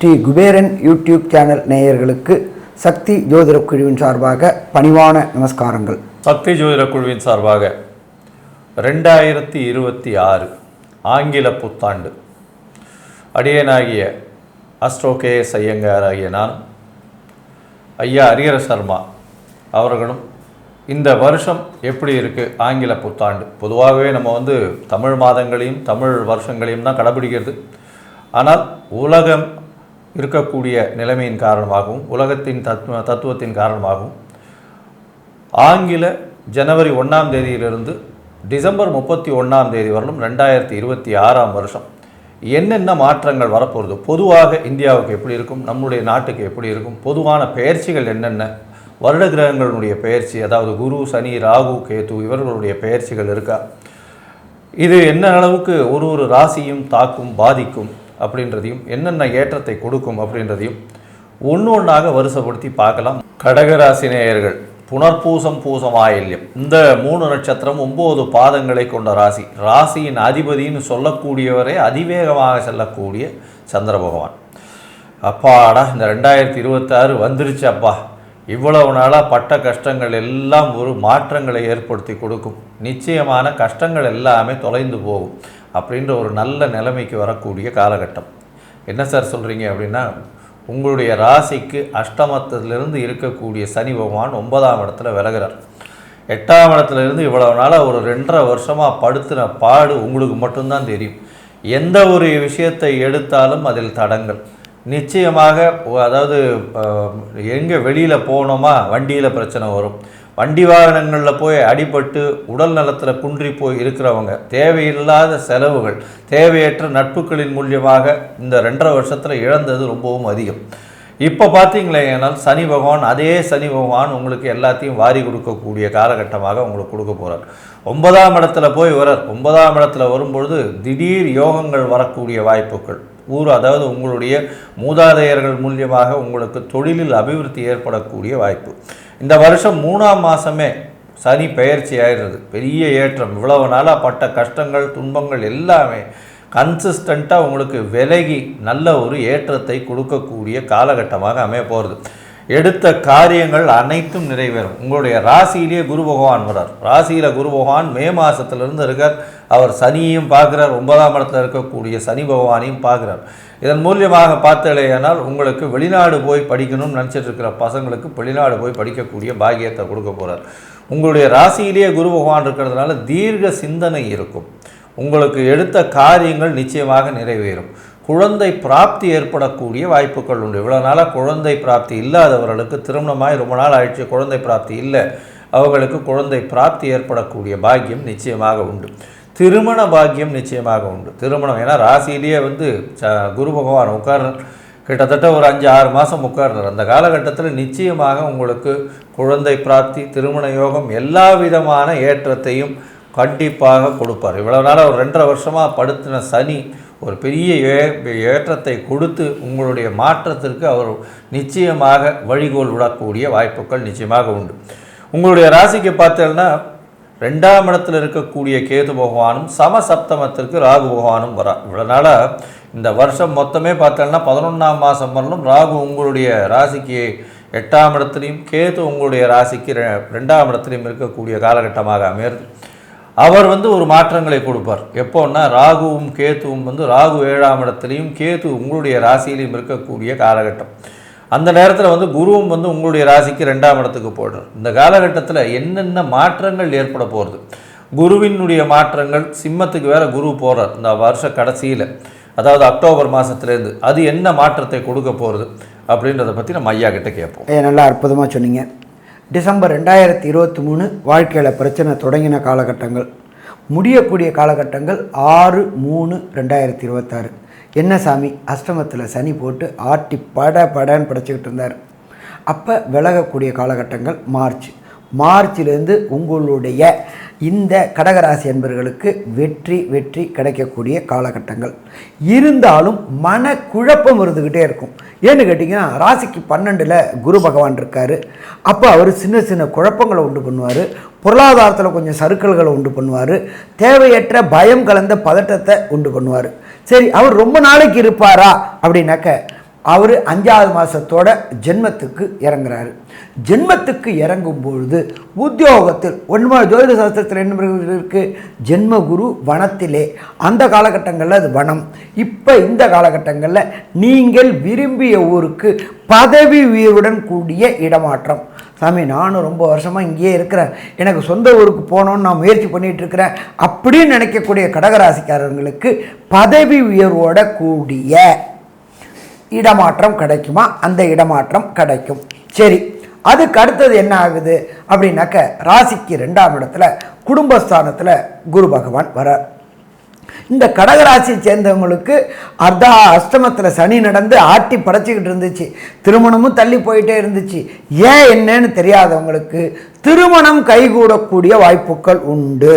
Sri Kuberan YouTube channel நேயர்களுக்கு சக்தி ஜோதிட குழுவின் சார்பாக பணிவான நமஸ்காரங்கள். சக்தி ஜோதிட குழுவின் சார்பாக 2026 ஆங்கில புத்தாண்டு அடியனாகிய அஸ்ட்ரோ KS ஐயங்கார் ஆகிய நான், ஐயா ஹரிஹர சர்மா அவர்களும் இந்த வருஷம் எப்படி இருக்குது ஆங்கில புத்தாண்டு. பொதுவாகவே நம்ம தமிழ் மாதங்களையும் தமிழ் வருஷங்களையும் தான் கடைபிடிக்கிறது. ஆனால் உலகம் இருக்கக்கூடிய நிலைமையின் காரணமாகவும் உலகத்தின் தத்துவத்தின் காரணமாகவும் ஆங்கில ஜனவரி 1ஆம் தேதியிலிருந்து டிசம்பர் 31ஆம் தேதி வரலும் 2026ஆம் வருஷம் என்னென்ன மாற்றங்கள் வரப்போகிறது, பொதுவாக இந்தியாவுக்கு எப்படி இருக்கும், நம்முடைய நாட்டுக்கு எப்படி இருக்கும், பொதுவான பெயர்ச்சிகள் என்னென்ன, வருட கிரகங்களுடைய பெயர்ச்சி, அதாவது குரு, சனி, ராகு, கேது இவர்களுடைய பெயர்ச்சிகள் இருக்கா, இது என்ன அளவுக்கு ஒரு ராசியும் தாக்கும் பாதிக்கும் அப்படின்றதையும், என்னென்ன ஏற்றத்தை கொடுக்கும் அப்படின்றதையும் ஒன்று ஒன்றாக வரிசைப்படுத்தி பார்க்கலாம். கடகராசி நேயர்கள், புனர்பூசம், பூசம், ஆயில்யம் இந்த 3 நட்சத்திரம் 9 பாதங்களை கொண்ட ராசி. ராசியின் அதிபதினு சொல்லக்கூடியவரே அதிவேகமாக செல்லக்கூடிய சந்திர பகவான். அப்பாடா, இந்த 2026 வந்துருச்சு அப்பா, இவ்வளவு நாளாக பட்ட கஷ்டங்கள் எல்லாம் ஒரு மாற்றங்களை ஏற்படுத்தி கொடுக்கும். நிச்சயமான கஷ்டங்கள் எல்லாமே தொலைந்து போகும் அப்படின்ற ஒரு நல்ல நிலைமைக்கு வரக்கூடிய காலகட்டம். என்ன சார் சொல்கிறீங்க அப்படின்னா, உங்களுடைய ராசிக்கு அஷ்டமத்திலிருந்து இருக்கக்கூடிய சனி பகவான் 9ஆம் இடத்துல விலகிறார். 8ஆம் இடத்துலேருந்து இவ்வளவு நாளாக ஒரு 2.5 வருஷமாக படுத்தின பாடு உங்களுக்கு மட்டும்தான் தெரியும். எந்த ஒரு விஷயத்தை எடுத்தாலும் அதில் தடங்கள் நிச்சயமாக. அதாவது எங்கே வெளியில் போனோமா வண்டியில் பிரச்சனை வரும், வண்டி வாகனங்களில் போய் அடிபட்டு உடல் நலத்தில் குன்றி போய் இருக்கிறவங்க, தேவையில்லாத செலவுகள், தேவையற்ற நட்புகளின் மூலியமாக இந்த 2.5 வருஷத்தில் இழந்தது ரொம்பவும் அதிகம். இப்போ பார்த்தீங்களேனால் சனி பகவான், அதே சனி பகவான் உங்களுக்கு எல்லாத்தையும் வாரி கொடுக்கக்கூடிய காலகட்டமாக உங்களுக்கு கொடுக்க போகிறார். 9ஆம் இடத்துல போய் வரார். 9ஆம் இடத்துல வரும்பொழுது திடீர் யோகங்கள் வரக்கூடிய வாய்ப்புகள், அதாவது உங்களுடைய மூதாதையர்கள் மூலியமாக உங்களுக்கு தொழிலில் அபிவிருத்தி ஏற்படக்கூடிய வாய்ப்பு. இந்த வருஷம் 3ஆம் மாதமே சனி பெயர்ச்சி ஆயிடுறது, பெரிய ஏற்றம். இவ்வளவு நாளாக பட்ட கஷ்டங்கள், துன்பங்கள் எல்லாமே கன்சிஸ்டண்ட்டாக உங்களுக்கு விலகி நல்ல ஒரு ஏற்றத்தை கொடுக்கக்கூடிய காலகட்டமாக அமைய போகிறது. எடுத்த காரியங்கள் அனைத்தும் நிறைவேறும். உங்களுடைய ராசியிலேயே குரு பகவான் வரார். ராசியில் குரு பகவான் மே மாதத்திலிருந்து இருக்கார். அவர் சனியையும் பார்க்குறார், 9ஆம் இடத்துல இருக்கக்கூடிய சனி பகவானையும் பார்க்குறார். இதன் மூலியமாக பார்த்தலையானால் உங்களுக்கு வெளிநாடு போய் படிக்கணும்னு நினச்சிட்டு இருக்கிற பசங்களுக்கு வெளிநாடு போய் படிக்கக்கூடிய பாக்கியத்தை கொடுக்க போகிறார். உங்களுடைய ராசியிலேயே குரு பகவான் இருக்கிறதுனால தீர்க்க சிந்தனை இருக்கும். உங்களுக்கு எடுத்த காரியங்கள் நிச்சயமாக நிறைவேறும். குழந்தை பிராப்தி ஏற்படக்கூடிய வாய்ப்புகள் உண்டு. இவ்வளோ நாளாக குழந்தை பிராப்தி இல்லாதவர்களுக்கு திருமணமாய் ரொம்ப நாள் ஆயிடுச்சு, குழந்தை பிராப்தி இல்லை, அவர்களுக்கு குழந்தை பிராப்தி ஏற்படக்கூடிய பாக்கியம் நிச்சயமாக உண்டு. திருமண பாக்கியம் நிச்சயமாக உண்டு. திருமணம், ஏன்னா ராசியிலேயே குரு பகவான் உட்கார்றார், கிட்டத்தட்ட ஒரு 5-6 மாதம் உட்கார்றார். அந்த காலகட்டத்தில் நிச்சயமாக உங்களுக்கு குழந்தை பிராப்தி, திருமண யோகம், எல்லா விதமான ஏற்றத்தையும் கண்டிப்பாக கொடுப்பார். இவ்வளோ நாளாக ஒரு 2.5 வருஷமாக படுத்தின சனி ஒரு பெரிய ஏற்றத்தை கொடுத்து உங்களுடைய மாற்றத்திற்கு அவர் நிச்சயமாக வழிகோல் விடக்கூடிய வாய்ப்புகள் நிச்சயமாக உண்டு. உங்களுடைய ராசிக்கு பார்த்தீங்கன்னா 2ஆம் இடத்தில் இருக்கக்கூடிய கேது பகவானும் சமசப்தமத்திற்கு ராகு பகவானும் வரார். இவ்வளோனால இந்த வருஷம் மொத்தமே பார்த்தோம்னா 11ஆம் மாதம் வரலும் ராகு உங்களுடைய ராசிக்கு 8ஆம் இடத்துலையும் கேது உங்களுடைய ராசிக்கு 2ஆம் இடத்துலையும் இருக்கக்கூடிய காலகட்டமாக அமையிறது. அவர் ஒரு மாற்றங்களை கொடுப்பார். எப்போன்னா ராகுவும் கேத்துவும் ராகு 7ஆம் இடத்துலையும் கேது உங்களுடைய ராசியிலையும் இருக்கக்கூடிய காலகட்டம். அந்த நேரத்தில் குருவும் உங்களுடைய ராசிக்கு 2ஆம் இடத்துக்கு போடுறார். இந்த காலகட்டத்தில் என்னென்ன மாற்றங்கள் ஏற்பட போகிறது, குருவினுடைய மாற்றங்கள், சிம்மத்துக்கு வேறு குரு போகிறார் இந்த வருஷ கடைசியில், அதாவது அக்டோபர் மாதத்துலேருந்து, அது என்ன மாற்றத்தை கொடுக்க போகிறது அப்படின்றத பற்றி நம்ம ஐயா கிட்ட கேட்போம். நல்லா அற்புதமாக சொன்னீங்க. டிசம்பர் 2023 வாழ்க்கையில் பிரச்சனை தொடங்கின காலகட்டங்கள், முடியக்கூடிய காலகட்டங்கள் 6/3/2026. என்ன சாமி, அஷ்டமத்தில் சனி போட்டு ஆட்டி படன்னு படைச்சிக்கிட்டு இருந்தார். அப்போ விலகக்கூடிய காலகட்டங்கள் மார்ச்சிலேருந்து உங்களுடைய இந்த கடகராசி என்பவர்களுக்கு வெற்றி கிடைக்கக்கூடிய காலகட்டங்கள். இருந்தாலும் மனக்குழப்பம் இருந்துக்கிட்டே இருக்கும். ஏன்னு கேட்டிங்கன்னா, ராசிக்கு 12ல் குரு பகவான் இருக்கார். அப்போ அவர் சின்ன சின்ன குழப்பங்களை உண்டு பண்ணுவார். பொருளாதாரத்தில் கொஞ்சம் சறுக்கல்களை உண்டு பண்ணுவார், தேவையற்ற பயம் கலந்த பதட்டத்தை உண்டு பண்ணுவார். சரி, அவர் ரொம்ப நாளைக்கு இருப்பாரா அப்படின்னாக்க அவர் 5வது மாதத்தோட ஜென்மத்துக்கு இறங்குறாரு. ஜென்மத்துக்கு இறங்கும் பொழுது உத்தியோகத்தில் ஜோதிட சாஸ்திரத்தில் என்ன இருக்கு, ஜென்மகுரு வனத்திலே, அந்த காலகட்டங்களில் அது வனம். இப்போ இந்த காலகட்டங்களில் நீங்கள் விரும்பிய ஊருக்கு பதவி உயர்வுடன் கூடிய இடமாற்றம். சாமி, நானும் ரொம்ப வருஷமாக இங்கேயே இருக்கிறேன், எனக்கு சொந்த ஊருக்கு போகணுன்னு நான் முயற்சி பண்ணிகிட்டு இருக்கிறேன் அப்படின்னு நினைக்கக்கூடிய கடகராசிக்காரர்களுக்கு பதவி உயர்வோட கூடிய இடமாற்றம் கிடைக்குமா? அந்த இடமாற்றம் கிடைக்கும். சரி, அதுக்கு அடுத்தது என்ன ஆகுது அப்படின்னாக்க ராசிக்கு 2ஆம் இடத்துல குடும்பஸ்தானத்தில் குரு பகவான் வரார். இந்த கடகராசியை சேர்ந்தவங்களுக்கு அஷ்டமத்தில் சனி நடந்து ஆட்டி படைச்சிக்கிட்டு இருந்துச்சு, திருமணமும் தள்ளி போயிட்டே இருந்துச்சு. ஏன் என்னன்னு தெரியாதவங்களுக்கு திருமணம் கைகூடக்கூடிய வாய்ப்புகள் உண்டு.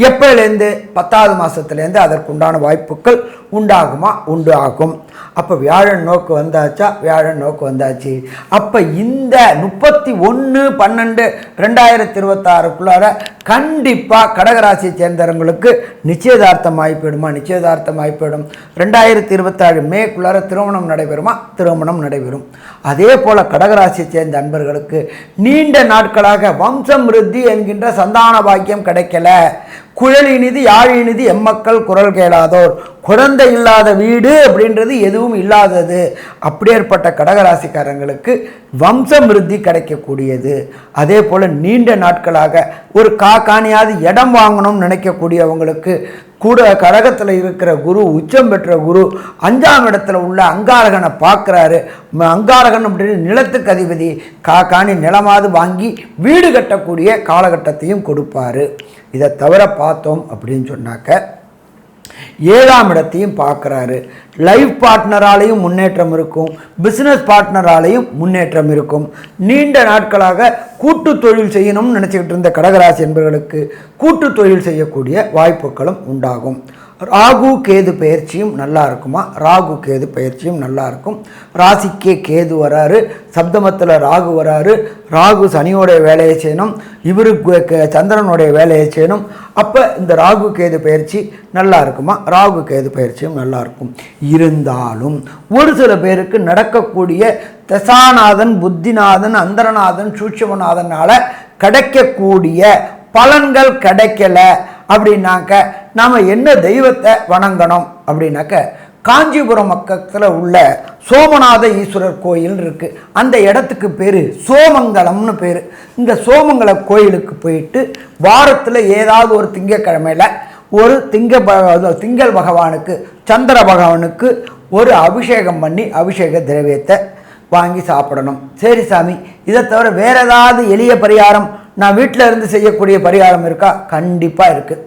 எப்போலேருந்து? 10வது மாதத்துலேருந்து அதற்குண்டான வாய்ப்புகள் உண்டாகுமா? உண்டு ஆகும். அப்போ வியாழன் நோக்கு வந்தாச்சா? வியாழன் நோக்கு வந்தாச்சு. அப்போ இந்த 31/12/2026க்குள்ளார கண்டிப்பாக கடகராசியை சேர்ந்தவங்களுக்கு நிச்சயதார்த்தம் ஆகிப்போயிடுமா? நிச்சயதார்த்தம் ஆகிப்போயிடும். 2026 மேக்குள்ளார திருமணம் நடைபெறுமா? திருமணம் நடைபெறும். அதே போல் கடகராசியை சேர்ந்த அன்பர்களுக்கு நீண்ட நாட்களாக வம்சம் விருத்தி என்கின்ற சந்தான பாக்கியம் கிடைக்கல. குழலினிது யாழினிது எம்மக்கள் குரல் கேளாதோர், குழந்தை இல்லாத வீடு அப்படின்றது எதுவும் இல்லாதது. அப்படியேற்பட்ட கடகராசிக்காரங்களுக்கு வம்சம் விருத்தி கிடைக்கக்கூடியது. அதே போல் நீண்ட நாட்களாக ஒரு காணியாவது இடம் வாங்கணும்னு நினைக்கக்கூடியவங்களுக்கு கூட கடகத்தில் இருக்கிற குரு, உச்சம் பெற்ற குரு 5ஆம் இடத்துல உள்ள அங்காரகனை பார்க்குறாரு. அங்காரகன் அப்படின்னு நிலத்துக்கு அதிபதி, காணி நிலமாவது வாங்கி வீடு கட்டக்கூடிய காலகட்டத்தையும் கொடுப்பார். இதை தவிர பார்த்தோம் அப்படின்னு சொன்னாக்க 7ஆம் இடத்தையும் பார்க்குறாரு. லைஃப் பார்ட்னராலையும் முன்னேற்றம் இருக்கும், பிஸ்னஸ் பார்ட்னராலையும் முன்னேற்றம் இருக்கும். நீண்ட நாட்களாக கூட்டு தொழில் செய்யணும்னு நினச்சிக்கிட்டு இருந்த கடகராசி என்பவர்களுக்கு கூட்டு தொழில் செய்யக்கூடிய வாய்ப்புகளும் உண்டாகும். ராகு கேது பயிற்சியும் நல்லா இருக்குமா? ராகு கேது பயிற்சியும் நல்லா இருக்கும். ராசிக்கே கேது வராரு, சப்தமத்தில் ராகு வராரு. ராகு சனியோடைய வேலையை செய்யணும், இவருக்கு சந்திரனுடைய வேலையை செய்யணும். அப்போ இந்த ராகு கேது பயிற்சி நல்லா இருக்குமா? ராகு கேது பயிற்சியும் நல்லா இருக்கும். இருந்தாலும் ஒரு சில பேருக்கு நடக்கக்கூடிய தசாநாதன், புத்திநாதன், அந்தரநாதன், சூட்சுமநாதனால் கிடைக்கக்கூடிய பலன்கள் கிடைக்கல அப்படின்னாக்க நாம் என்ன தெய்வத்தை வணங்கணும் அப்படின்னாக்க காஞ்சிபுரம் பக்கத்தில் உள்ள சோமநாத ஈஸ்வரர் கோயில் இருக்குது. அந்த இடத்துக்கு பேர் சோமங்கலம்னு பேர். இந்த சோமங்கல கோயிலுக்கு போயிட்டு வாரத்தில் ஏதாவது ஒரு திங்கக்கிழமையில் ஒரு திங்கள் பகவானுக்கு, சந்திர பகவானுக்கு ஒரு அபிஷேகம் பண்ணி அபிஷேக திரவியத்தை வாங்கி சாப்பிடணும். சரி சாமி, இதை தவிர வேறு ஏதாவது எளிய பரிகாரம் நான் வீட்டில் இருந்து செய்யக்கூடிய பரிகாரம் இருக்கா? கண்டிப்பாக இருக்குது.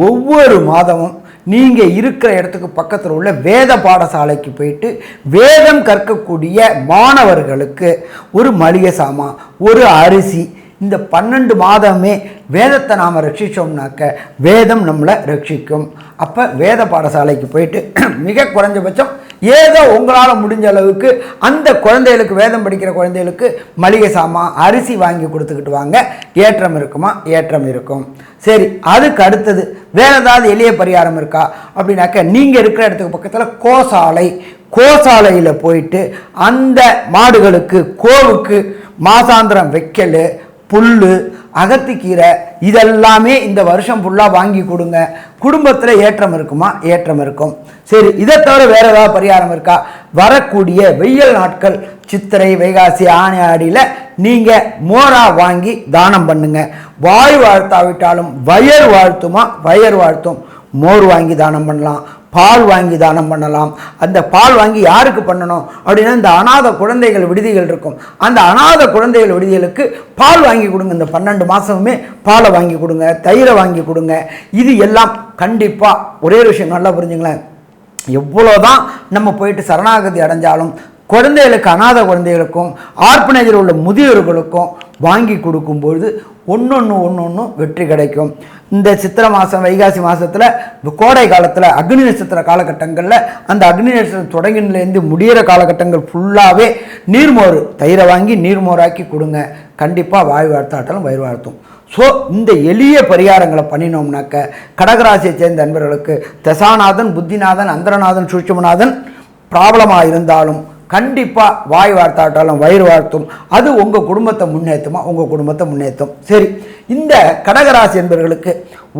ஒவ்வொரு மாதமும் நீங்கள் இருக்கிற இடத்துக்கு பக்கத்தில் உள்ள வேத பாடசாலைக்கு போயிட்டு வேதம் கற்கக்கூடிய மாணவர்களுக்கு ஒரு மளிகை சாமான், ஒரு அரிசி, இந்த 12 மாதமே வேதத்தை நாம் ரட்சித்தோம்னாக்க வேதம் நம்மளை ரட்சிக்கும். அப்போ வேத பாடசாலைக்கு போயிட்டு மிக குறைஞ்சபட்சம் ஏதோ உங்களால் முடிஞ்ச அளவுக்கு அந்த குழந்தைகளுக்கு, வேதம் படிக்கிற குழந்தைகளுக்கு மளிகை சாமான், அரிசி வாங்கி கொடுத்துக்கிட்டு வாங்க. ஏற்றம் இருக்குமா? ஏற்றம் இருக்கும். சரி, அதுக்கு அடுத்தது வேறு ஏதாவது எளிய பரிகாரம் இருக்கா அப்படின்னாக்க நீங்கள் இருக்கிற இடத்துக்கு பக்கத்தில் கோசாலையில் போயிட்டு அந்த மாடுகளுக்கு, கோவுக்கு மாசாந்திரம் வைக்கல், புல், அகத்திக்கீரை இதெல்லாமே இந்த வருஷம் ஃபுல்லாக வாங்கி கொடுங்க. குடும்பத்தில் ஏற்றம் இருக்குமா? ஏற்றம் இருக்கும். சரி, இதை தவிர வேறு ஏதாவது பரிகாரம் இருக்கா? வரக்கூடிய வெயில் நாட்கள் சித்திரை, வைகாசி, ஆனி, ஆடியில் நீங்கள் மோரா வாங்கி தானம் பண்ணுங்க. வாய் வாழ்த்தாவிட்டாலும் வயர் வாழ்த்துமா? வயர் வாழ்த்தும். மோர் வாங்கி தானம் பண்ணலாம், பால் வாங்கி தானம் பண்ணலாம். அந்த பால் வாங்கி யாருக்கு பண்ணணும் அப்படின்னா இந்த அநாத குழந்தைகள் விடுதிகள் இருக்கும், அந்த அநாத குழந்தைகள் விடுதிகளுக்கு பால் வாங்கி கொடுங்க. இந்த 12 மாதமுமே பாலை வாங்கி கொடுங்க, தயிரை வாங்கி கொடுங்க. இது எல்லாம் கண்டிப்பாக ஒரே விஷயம் நல்லா புரிஞ்சுங்களேன். எவ்வளோதான் நம்ம போயிட்டு சரணாகதி அடைஞ்சாலும் குழந்தைகளுக்கு, அநாத குழந்தைகளுக்கும் ஆர்ப்பனேஜில் உள்ள முதியோர்களுக்கும் வாங்கி கொடுக்கும்பொழுது ஒன்று வெற்றி கிடைக்கும். இந்த சித்திரை மாதம், வைகாசி மாதத்தில், கோடை காலத்தில், அக்னி நட்சத்திர காலகட்டங்களில், அந்த அக்னி நட்சத்திரம் தொடங்கினிலேருந்து முடிகிற காலகட்டங்கள் ஃபுல்லாகவே நீர்மோர், தயிரை வாங்கி நீர்மோராக்கி கொடுங்க. கண்டிப்பாக வாய் வாழ்த்தாட்டாலும் வயிறு வாழ்த்தும். ஸோ இந்த எளிய பரிகாரங்களை பண்ணினோம்னாக்க கடகராசியை சேர்ந்த நண்பர்களுக்கு தசாநாதன், புத்திநாதன், அந்தரநாதன், சூட்சுமநாதன் ப்ராப்ளமாக இருந்தாலும் கண்டிப்பாக வாய் வார்த்தாட்டாலும் வயிறு வாழ்த்தும். அது உங்கள் குடும்பத்தை முன்னேற்றும். சரி, இந்த கடகராசி என்பவர்களுக்கு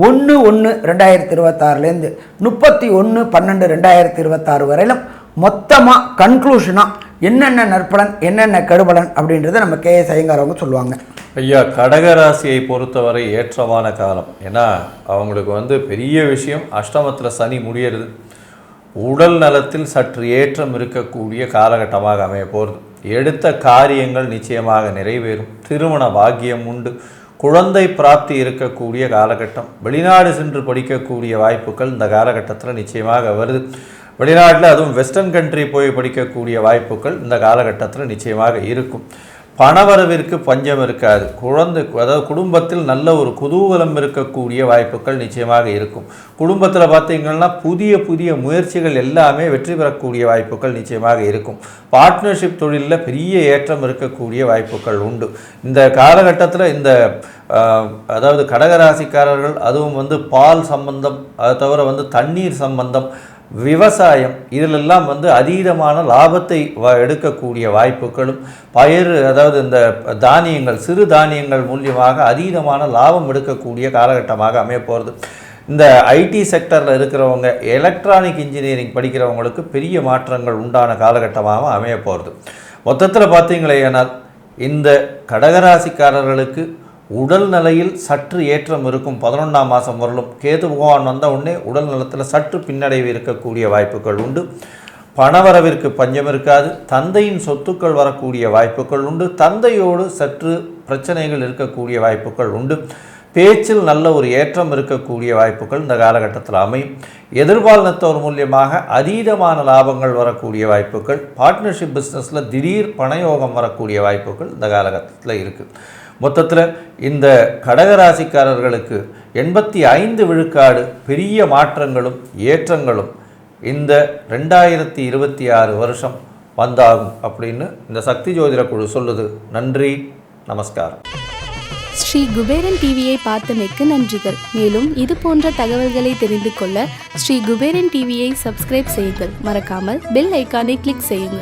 1/1/2026 31/12/2026 வரையிலும் மொத்தமாக கன்க்ளூஷனாக என்னென்ன நற்பலன் என்னென்ன கெடுபலன் அப்படின்றத நம்ம கேஎஸ் ஐயங்கார் அவங்க சொல்லுவாங்க. ஐயா, கடகராசியை பொறுத்தவரை ஏற்றமான காலம். ஏன்னா அவங்களுக்கு பெரிய விஷயம், அஷ்டமத்தில் சனி முடியறது. உடல் நலத்தில் சற்று ஏற்றம் இருக்கக்கூடிய காலகட்டமாக அமைய போகிறது. எடுத்த காரியங்கள் நிச்சயமாக நிறைவேறும். திருமண பாக்கியம் உண்டு. குழந்தை பிராப்தி இருக்கக்கூடிய காலகட்டம். வெளிநாடு சென்று படிக்கக்கூடிய வாய்ப்புகள் இந்த காலகட்டத்தில் நிச்சயமாக வருது. வெளிநாட்டில் அதுவும் வெஸ்டர்ன் கண்ட்ரி போய் படிக்கக்கூடிய வாய்ப்புகள் இந்த காலகட்டத்தில் நிச்சயமாக இருக்கும். பணவரவிற்கு பஞ்சம் இருக்காது. அதாவது குடும்பத்தில் நல்ல ஒரு குதூகலம் இருக்கக்கூடிய வாய்ப்புகள் நிச்சயமாக இருக்கும். குடும்பத்தில் பார்த்தீங்கன்னா புதிய புதிய முயற்சிகள் எல்லாமே வெற்றி பெறக்கூடிய வாய்ப்புகள் நிச்சயமாக இருக்கும். பார்ட்னர்ஷிப் தொழிலில் பெரிய ஏற்றம் இருக்கக்கூடிய வாய்ப்புகள் உண்டு. இந்த காலகட்டத்தில் அதாவது கடகராசிக்காரர்கள் அதுவும் பால் சம்பந்தம், அதை தவிர தண்ணீர் சம்பந்தம், விவசாயம், இதிலெல்லாம் அதீதமான லாபத்தை எடுக்கக்கூடிய வாய்ப்புகளும், அதாவது இந்த தானியங்கள், சிறு தானியங்கள் மூலியமாக அதீதமான லாபம் எடுக்கக்கூடிய காலகட்டமாக அமைய போகிறது. இந்த ஐடி செக்டரில் இருக்கிறவங்க, எலக்ட்ரானிக் இன்ஜினியரிங் படிக்கிறவங்களுக்கு பெரிய மாற்றங்கள் உண்டான காலகட்டமாக அமைய போகிறது. மொத்தத்தில் பார்த்தீங்களேனால் இந்த கடகராசிக்காரர்களுக்கு உடல் நிலையில் சற்று ஏற்றம் இருக்கும். 11ஆம் மாதம் வரலும் கேது பகவான் வந்த உடனே உடல் நலத்தில் சற்று பின்னடைவு இருக்கக்கூடிய வாய்ப்புகள் உண்டு. பணவரவிற்கு பஞ்சம் இருக்காது. தந்தையின் சொத்துக்கள் வரக்கூடிய வாய்ப்புகள் உண்டு. தந்தையோடு சற்று பிரச்சனைகள் இருக்கக்கூடிய வாய்ப்புகள் உண்டு. பேச்சில் நல்ல ஒரு ஏற்றம் இருக்கக்கூடிய வாய்ப்புகள் இந்த காலகட்டத்தில் அமையும். எதிர்பாலினத்தோர் மூலியமாக அதீதமான லாபங்கள் வரக்கூடிய வாய்ப்புகள், பார்ட்னர்ஷிப் பிஸ்னஸில் திடீர் பணயோகம் வரக்கூடிய வாய்ப்புகள் இந்த காலகட்டத்தில் இருக்குது. மொத்தத்தில் இந்த கடகராசிக்காரர்களுக்கு 85 விழுக்காடு பெரிய மாற்றங்களும் ஏற்றங்களும் இந்த 2026 வருஷம் வந்தாகும் அப்படின்னு இந்த சக்தி ஜோதிட குழு சொல்லுது. நன்றி, நமஸ்காரம். ஸ்ரீ குபேரன் டிவியை பார்த்தமைக்கு நன்றிகள். மேலும் இது போன்ற தகவல்களை தெரிந்து கொள்ள ஸ்ரீ குபேரன் டிவியை சப்ஸ்கிரைப் செய்யுங்கள். மறக்காமல் பெல் ஐக்கானை கிளிக் செய்யுங்கள்.